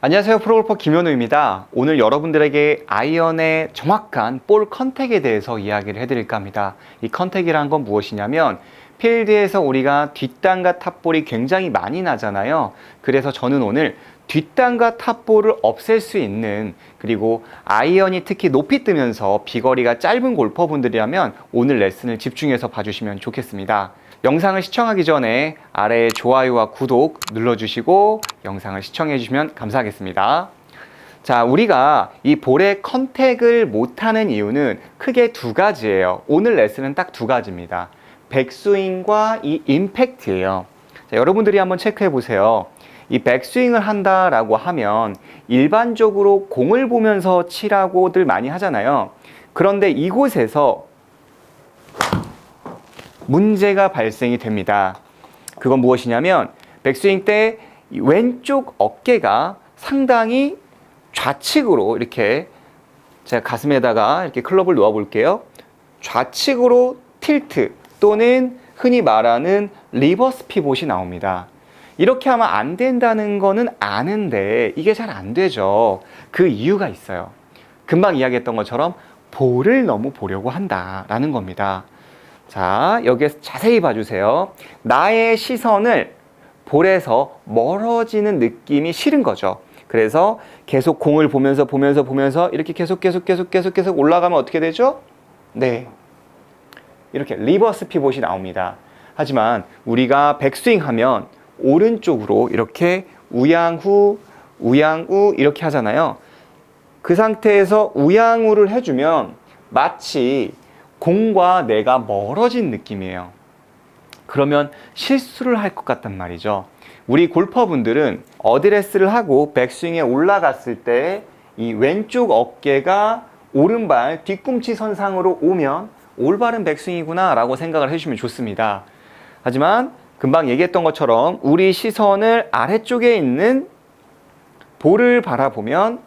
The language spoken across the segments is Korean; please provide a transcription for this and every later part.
안녕하세요. 프로골퍼 김현우입니다. 오늘 여러분들에게 아이언의 정확한 볼 컨택에 대해서 이야기를 해드릴까 합니다. 이 컨택이란 건 무엇이냐면 필드에서 우리가 뒷땅과 탑볼이 굉장히 많이 나잖아요. 그래서 저는 오늘 뒷땅과 탑볼을 없앨 수 있는, 그리고 아이언이 특히 높이 뜨면서 비거리가 짧은 골퍼분들이라면 오늘 레슨을 집중해서 봐주시면 좋겠습니다. 영상을 시청하기 전에 아래에 좋아요와 구독 눌러주시고 영상을 시청해 주시면 감사하겠습니다. 자, 우리가 이 볼에 컨택을 못하는 이유는 크게 두 가지예요. 오늘 레슨은 딱 두 가지입니다. 백스윙과 이 임팩트예요. 자, 여러분들이 한번 체크해 보세요. 이 백스윙을 한다라고 하면 일반적으로 공을 보면서 치라고들 많이 하잖아요. 그런데 이곳에서 문제가 발생이 됩니다. 그건 무엇이냐면 백스윙 때 왼쪽 어깨가 상당히 좌측으로, 이렇게 제가 가슴에다가 이렇게 클럽을 놓아 볼게요. 좌측으로 틸트 또는 흔히 말하는 리버스 피봇이 나옵니다. 이렇게 하면 안 된다는 거는 아는데 이게 잘 안 되죠. 그 이유가 있어요. 금방 이야기했던 것처럼 볼을 너무 보려고 한다라는 겁니다. 자, 여기에서 자세히 봐주세요. 나의 시선을 볼에서 멀어지는 느낌이 싫은 거죠. 그래서 계속 공을 보면서 이렇게 계속 올라가면 어떻게 되죠? 네, 이렇게 리버스 피봇이 나옵니다. 하지만 우리가 백스윙 하면 오른쪽으로 이렇게 우양후 이렇게 하잖아요. 그 상태에서 우양후를 해주면 마치 공과 내가 멀어진 느낌이에요. 그러면 실수를 할 것 같단 말이죠. 우리 골퍼분들은 어드레스를 하고 백스윙에 올라갔을 때 이 왼쪽 어깨가 오른발 뒤꿈치 선상으로 오면 올바른 백스윙이구나 라고 생각을 해주시면 좋습니다. 하지만 금방 얘기했던 것처럼 우리 시선을 아래쪽에 있는 볼을 바라보면,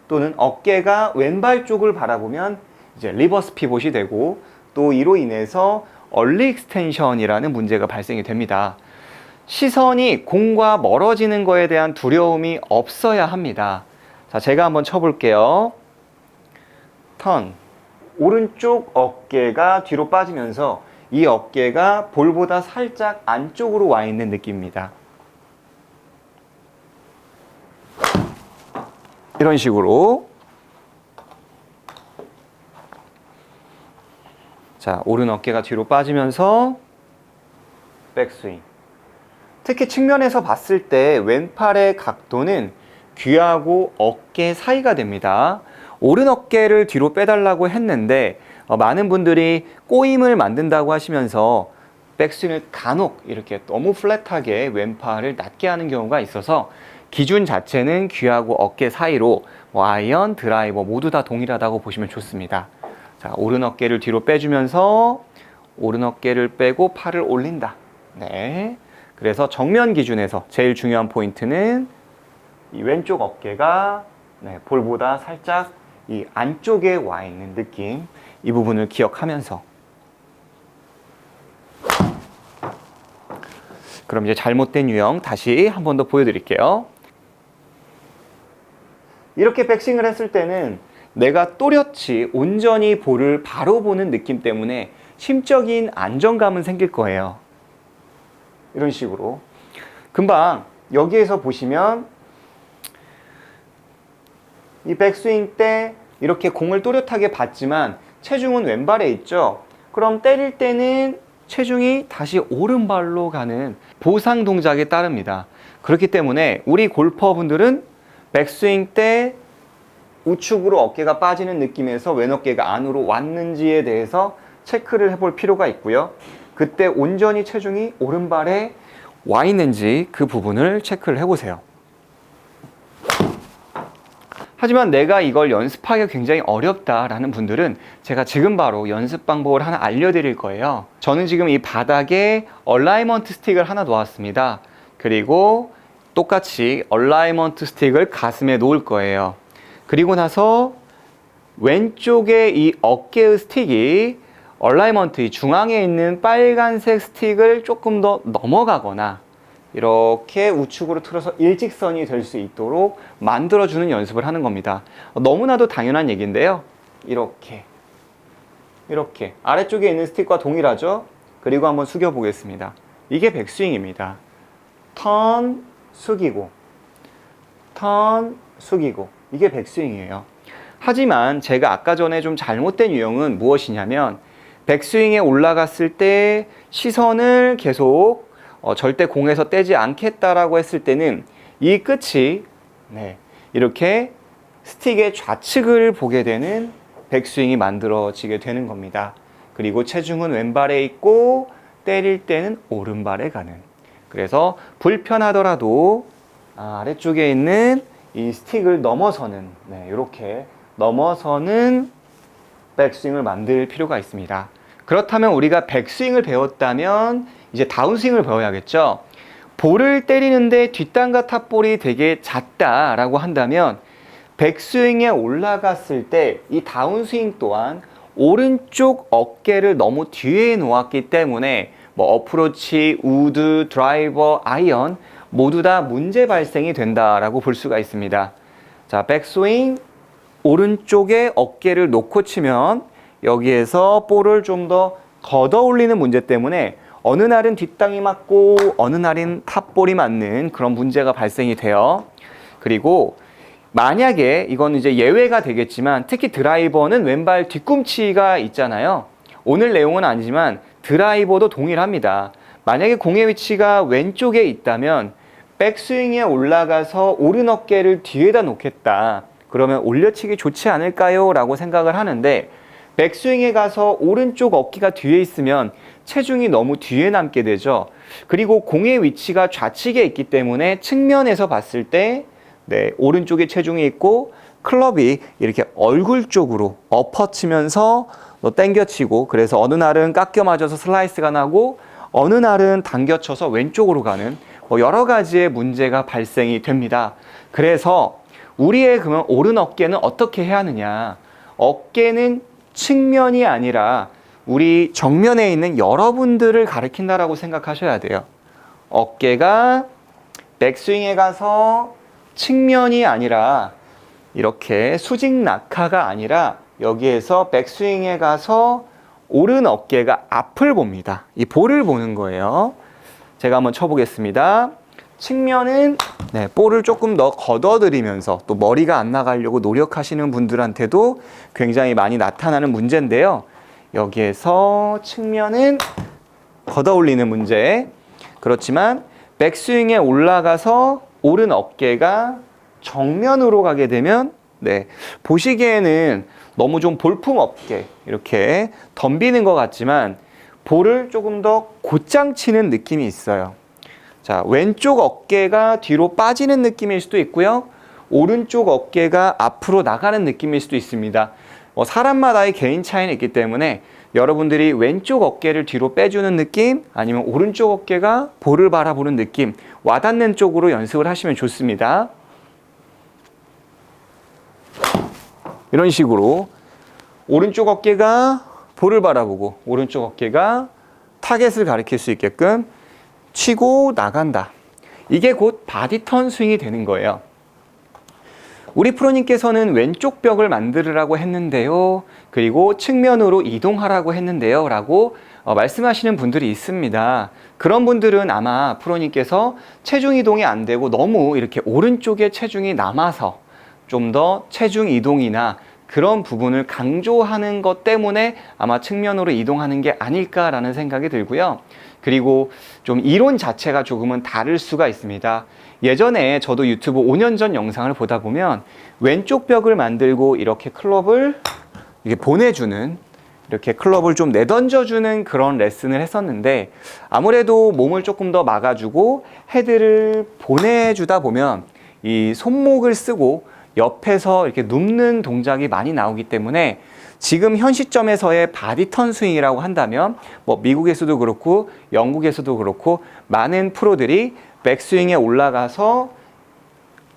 또는 어깨가 왼발 쪽을 바라보면 이제 리버스 피봇이 되고, 또 이로 인해서 얼리 익스텐션이라는 문제가 발생이 됩니다. 시선이 공과 멀어지는 거에 대한 두려움이 없어야 합니다. 자, 제가 한번 쳐볼게요. 턴. 오른쪽 어깨가 뒤로 빠지면서 이 어깨가 볼보다 살짝 안쪽으로 와 있는 느낌입니다. 이런 식으로. 자, 오른 어깨가 뒤로 빠지면서 백스윙. 특히 측면에서 봤을 때 왼팔의 각도는 귀하고 어깨 사이가 됩니다. 오른 어깨를 뒤로 빼달라고 했는데 많은 분들이 꼬임을 만든다고 하시면서 백스윙을 간혹 이렇게 너무 플랫하게 왼팔을 낮게 하는 경우가 있어서 기준 자체는 귀하고 어깨 사이로 아이언, 드라이버 모두 다 동일하다고 보시면 좋습니다. 자, 오른 어깨를 뒤로 빼주면서 오른 어깨를 빼고 팔을 올린다. 네. 그래서 정면 기준에서 제일 중요한 포인트는 이 왼쪽 어깨가 볼보다 살짝 이 안쪽에 와 있는 느낌, 이 부분을 기억하면서. 그럼 이제 잘못된 유형 다시 한 번 더 보여드릴게요. 이렇게 백스윙을 했을 때는 내가 또렷이 온전히 볼을 바로 보는 느낌 때문에 심적인 안정감은 생길 거예요. 이런 식으로. 금방 여기에서 보시면 이 백스윙 때 이렇게 공을 또렷하게 봤지만 체중은 왼발에 있죠. 그럼 때릴 때는 체중이 다시 오른발로 가는 보상 동작에 따릅니다. 그렇기 때문에 우리 골퍼분들은 백스윙 때 우측으로 어깨가 빠지는 느낌에서 왼 어깨가 안으로 왔는지에 대해서 체크를 해볼 필요가 있고요. 그때 온전히 체중이 오른발에 와 있는지 그 부분을 체크를 해보세요. 하지만 내가 이걸 연습하기가 굉장히 어렵다라는 분들은 제가 지금 바로 연습 방법을 하나 알려드릴 거예요. 저는 지금 이 바닥에 얼라이먼트 스틱을 하나 놓았습니다. 그리고 똑같이 얼라이먼트 스틱을 가슴에 놓을 거예요. 그리고 나서 왼쪽에 이 어깨의 스틱이 얼라이먼트 이 중앙에 있는 빨간색 스틱을 조금 더 넘어가거나 이렇게 우측으로 틀어서 일직선이 될 수 있도록 만들어주는 연습을 하는 겁니다. 너무나도 당연한 얘기인데요. 이렇게 아래쪽에 있는 스틱과 동일하죠? 그리고 한번 숙여 보겠습니다. 이게 백스윙입니다. 턴, 숙이고 턴, 숙이고 이게 백스윙이에요. 하지만 제가 아까 전에 좀 잘못된 유형은 무엇이냐면 백스윙에 올라갔을 때 시선을 계속 절대 공에서 떼지 않겠다라고 했을 때는 이 끝이 이렇게 스틱의 좌측을 보게 되는 백스윙이 만들어지게 되는 겁니다. 그리고 체중은 왼발에 있고 때릴 때는 오른발에 가는. 그래서 불편하더라도 아래쪽에 있는 이 스틱을 넘어서는 이렇게 넘어서는 백스윙을 만들 필요가 있습니다. 그렇다면 우리가 백스윙을 배웠다면 이제 다운스윙을 배워야겠죠. 볼을 때리는데 뒷땅과 탑볼이 되게 잦다라고 한다면 백스윙에 올라갔을 때 이 다운스윙 또한 오른쪽 어깨를 너무 뒤에 놓았기 때문에 뭐 어프로치, 우드, 드라이버, 아이언 모두 다 문제 발생이 된다라고 볼 수가 있습니다. 자, 백스윙 오른쪽에 어깨를 놓고 치면 여기에서 볼을 좀 더 걷어 올리는 문제 때문에 어느 날은 뒷땅이 맞고 어느 날은 탑볼이 맞는 그런 문제가 발생이 돼요. 그리고 만약에 이건 이제 예외가 되겠지만 특히 드라이버는 왼발 뒤꿈치가 있잖아요. 오늘 내용은 아니지만 드라이버도 동일합니다. 만약에 공의 위치가 왼쪽에 있다면 백스윙에 올라가서 오른 어깨를 뒤에다 놓겠다. 그러면 올려치기 좋지 않을까요? 라고 생각을 하는데 백스윙에 가서 오른쪽 어깨가 뒤에 있으면 체중이 너무 뒤에 남게 되죠. 그리고 공의 위치가 좌측에 있기 때문에 측면에서 봤을 때 오른쪽에 체중이 있고 클럽이 이렇게 얼굴 쪽으로 엎어치면서 당겨치고 그래서 어느 날은 깎여 맞아서 슬라이스가 나고 어느 날은 당겨쳐서 왼쪽으로 가는 여러 가지의 문제가 발생이 됩니다. 그래서 우리의 그러면 오른 어깨는 어떻게 해야 하느냐? 어깨는 측면이 아니라 우리 정면에 있는 여러분들을 가리킨다라고 생각하셔야 돼요. 어깨가 백스윙에 가서 측면이 아니라 이렇게 수직 낙하가 아니라 여기에서 백스윙에 가서 오른 어깨가 앞을 봅니다. 이 볼을 보는 거예요. 제가 한번 쳐보겠습니다. 측면은 볼을 조금 더 걷어들이면서 또 머리가 안 나가려고 노력하시는 분들한테도 굉장히 많이 나타나는 문제인데요. 여기에서 측면은 걷어 올리는 문제. 그렇지만 백스윙에 올라가서 오른 어깨가 정면으로 가게 되면 보시기에는 너무 좀 볼품 없게 이렇게 덤비는 것 같지만 볼을 조금 더 곧장 치는 느낌이 있어요. 자, 왼쪽 어깨가 뒤로 빠지는 느낌일 수도 있고요. 오른쪽 어깨가 앞으로 나가는 느낌일 수도 있습니다. 사람마다의 개인 차이는 있기 때문에 여러분들이 왼쪽 어깨를 뒤로 빼주는 느낌 아니면 오른쪽 어깨가 볼을 바라보는 느낌 와닿는 쪽으로 연습을 하시면 좋습니다. 이런 식으로 오른쪽 어깨가 볼을 바라보고 오른쪽 어깨가 타겟을 가리킬 수 있게끔 치고 나간다. 이게 곧 바디턴 스윙이 되는 거예요. 우리 프로님께서는 왼쪽 벽을 만들으라고 했는데요. 그리고 측면으로 이동하라고 했는데요. 라고 말씀하시는 분들이 있습니다. 그런 분들은 아마 프로님께서 체중 이동이 안 되고 너무 이렇게 오른쪽에 체중이 남아서 좀 더 체중 이동이나 그런 부분을 강조하는 것 때문에 아마 측면으로 이동하는 게 아닐까라는 생각이 들고요. 그리고 좀 이론 자체가 조금은 다를 수가 있습니다. 예전에 저도 유튜브 5년 전 영상을 보다 보면 왼쪽 벽을 만들고 이렇게 클럽을 이렇게 보내주는 이렇게 클럽을 좀 내던져주는 그런 레슨을 했었는데 아무래도 몸을 조금 더 막아주고 헤드를 보내주다 보면 이 손목을 쓰고 옆에서 이렇게 눕는 동작이 많이 나오기 때문에 지금 현 시점에서의 바디턴 스윙이라고 한다면 뭐 미국에서도 그렇고 영국에서도 그렇고 많은 프로들이 백스윙에 올라가서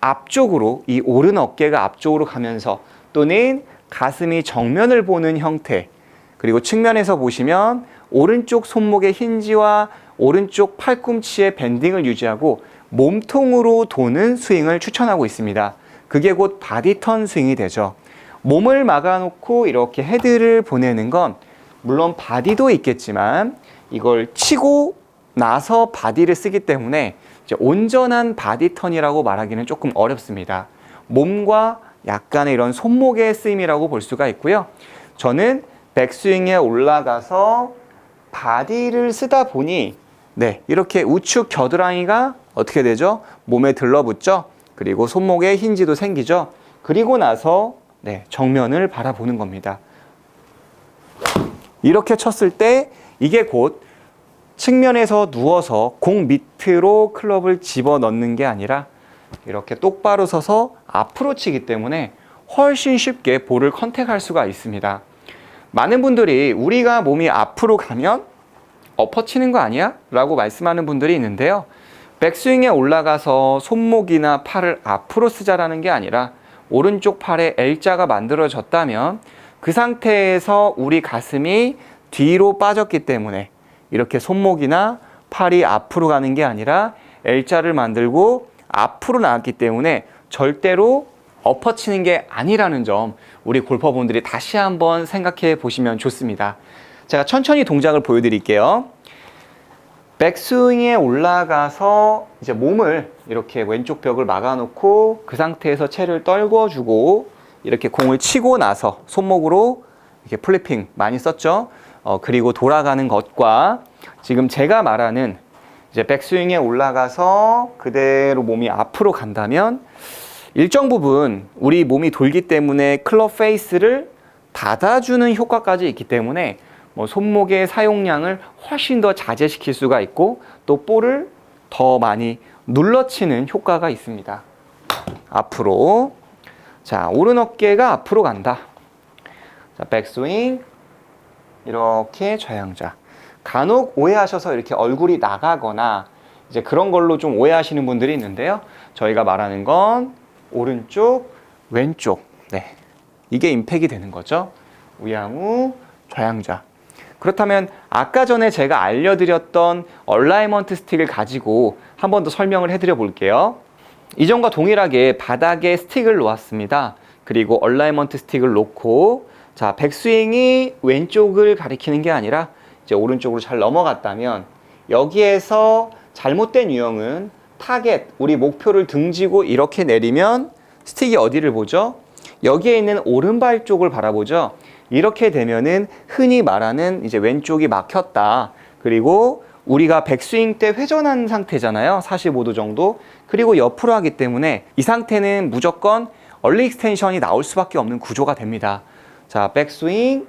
앞쪽으로 이 오른 어깨가 앞쪽으로 가면서 또는 가슴이 정면을 보는 형태 그리고 측면에서 보시면 오른쪽 손목의 힌지와 오른쪽 팔꿈치의 밴딩을 유지하고 몸통으로 도는 스윙을 추천하고 있습니다. 그게 곧 바디턴 스윙이 되죠. 몸을 막아놓고 이렇게 헤드를 보내는 건 물론 바디도 있겠지만 이걸 치고 나서 바디를 쓰기 때문에 이제 온전한 바디턴이라고 말하기는 조금 어렵습니다. 몸과 약간의 이런 손목의 쓰임이라고 볼 수가 있고요. 저는 백스윙에 올라가서 바디를 쓰다 보니 이렇게 우측 겨드랑이가 어떻게 되죠? 몸에 들러붙죠? 그리고 손목에 힌지도 생기죠? 그리고 나서 정면을 바라보는 겁니다. 이렇게 쳤을 때 이게 곧 측면에서 누워서 공 밑으로 클럽을 집어넣는 게 아니라 이렇게 똑바로 서서 앞으로 치기 때문에 훨씬 쉽게 볼을 컨택할 수가 있습니다. 많은 분들이 우리가 몸이 앞으로 가면 엎어 치는 거 아니야? 라고 말씀하는 분들이 있는데요. 백스윙에 올라가서 손목이나 팔을 앞으로 쓰자라는 게 아니라 오른쪽 팔에 L자가 만들어졌다면 그 상태에서 우리 가슴이 뒤로 빠졌기 때문에 이렇게 손목이나 팔이 앞으로 가는 게 아니라 L자를 만들고 앞으로 나왔기 때문에 절대로 엎어치는 게 아니라는 점 우리 골퍼분들이 다시 한번 생각해 보시면 좋습니다. 제가 천천히 동작을 보여드릴게요. 백스윙에 올라가서 이제 몸을 이렇게 왼쪽 벽을 막아놓고 그 상태에서 채를 떨궈주고 이렇게 공을 치고 나서 손목으로 이렇게 플리핑 많이 썼죠. 그리고 돌아가는 것과 지금 제가 말하는 이제 백스윙에 올라가서 그대로 몸이 앞으로 간다면 일정 부분 우리 몸이 돌기 때문에 클럽 페이스를 닫아주는 효과까지 있기 때문에 손목의 사용량을 훨씬 더 자제시킬 수가 있고 또 볼을 더 많이 눌러치는 효과가 있습니다. 앞으로. 자, 오른 어깨가 앞으로 간다. 자, 백스윙. 이렇게 좌양자. 간혹 오해하셔서 이렇게 얼굴이 나가거나 이제 그런 걸로 좀 오해하시는 분들이 있는데요. 저희가 말하는 건 오른쪽, 왼쪽. 이게 임팩이 되는 거죠. 우양우, 좌양자. 그렇다면 아까 전에 제가 알려드렸던 얼라이먼트 스틱을 가지고 한 번 더 설명을 해드려 볼게요. 이전과 동일하게 바닥에 스틱을 놓았습니다. 그리고 얼라이먼트 스틱을 놓고 자, 백스윙이 왼쪽을 가리키는 게 아니라 이제 오른쪽으로 잘 넘어갔다면 여기에서 잘못된 유형은 타겟, 우리 목표를 등지고 이렇게 내리면 스틱이 어디를 보죠? 여기에 있는 오른발 쪽을 바라보죠. 이렇게 되면은 흔히 말하는 이제 왼쪽이 막혔다. 그리고 우리가 백스윙 때 회전한 상태잖아요. 45도 정도. 그리고 옆으로 하기 때문에 이 상태는 무조건 얼리 익스텐션이 나올 수밖에 없는 구조가 됩니다. 자, 백스윙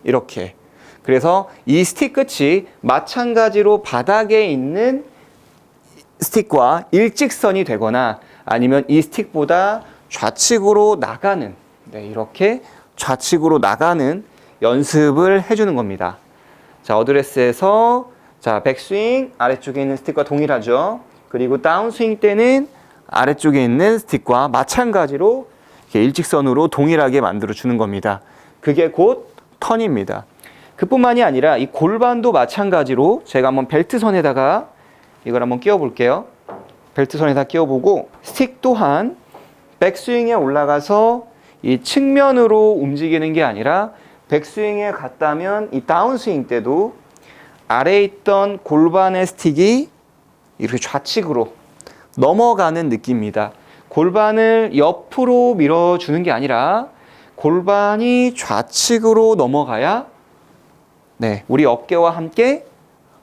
이렇게. 그래서 이 스틱 끝이 마찬가지로 바닥에 있는 스틱과 일직선이 되거나 아니면 이 스틱보다 좌측으로 나가는 이렇게 좌측으로 나가는 연습을 해주는 겁니다. 자, 어드레스에서 자, 백스윙 아래쪽에 있는 스틱과 동일하죠. 그리고 다운스윙 때는 아래쪽에 있는 스틱과 마찬가지로 이렇게 일직선으로 동일하게 만들어 주는 겁니다. 그게 곧 턴입니다. 그뿐만이 아니라 이 골반도 마찬가지로 제가 한번 벨트선에다가 이걸 한번 끼워 볼게요. 벨트선에다 끼워보고 스틱 또한 백스윙에 올라가서 이 측면으로 움직이는 게 아니라 백스윙에 갔다면 이 다운스윙 때도 아래에 있던 골반의 스틱이 이렇게 좌측으로 넘어가는 느낌입니다. 골반을 옆으로 밀어주는 게 아니라 골반이 좌측으로 넘어가야 우리 어깨와 함께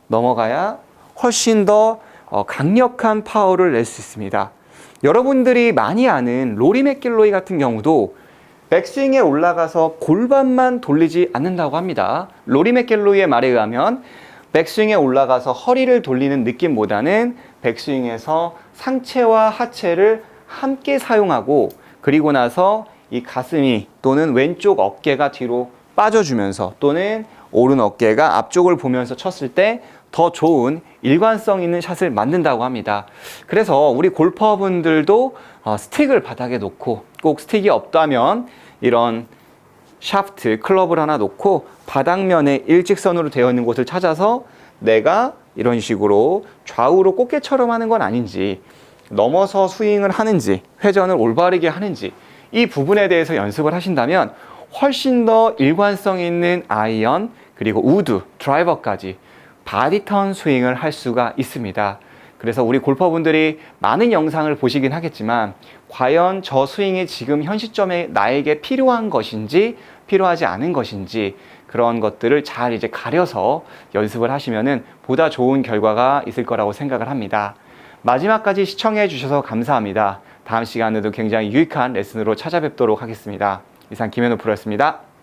넘어가야 훨씬 더 강력한 파워를 낼 수 있습니다. 여러분들이 많이 아는 로리 맥길로이 같은 경우도 백스윙에 올라가서 골반만 돌리지 않는다고 합니다. 로리 맥길로이의 말에 의하면 백스윙에 올라가서 허리를 돌리는 느낌보다는 백스윙에서 상체와 하체를 함께 사용하고 그리고 나서 이 가슴이 또는 왼쪽 어깨가 뒤로 빠져주면서 또는 오른 어깨가 앞쪽을 보면서 쳤을 때 더 좋은 일관성 있는 샷을 만든다고 합니다. 그래서 우리 골퍼분들도 스틱을 바닥에 놓고 꼭 스틱이 없다면 이런 샤프트, 클럽을 하나 놓고 바닥면에 일직선으로 되어 있는 곳을 찾아서 내가 이런 식으로 좌우로 꽃게처럼 하는 건 아닌지, 넘어서 스윙을 하는지, 회전을 올바르게 하는지, 이 부분에 대해서 연습을 하신다면 훨씬 더 일관성 있는 아이언, 그리고 우드, 드라이버까지 바디턴 스윙을 할 수가 있습니다. 그래서 우리 골퍼분들이 많은 영상을 보시긴 하겠지만 과연 저 스윙이 지금 현 시점에 나에게 필요한 것인지 필요하지 않은 것인지 그런 것들을 잘 이제 가려서 연습을 하시면은 보다 좋은 결과가 있을 거라고 생각을 합니다. 마지막까지 시청해 주셔서 감사합니다. 다음 시간에도 굉장히 유익한 레슨으로 찾아뵙도록 하겠습니다. 이상 김현우 프로였습니다.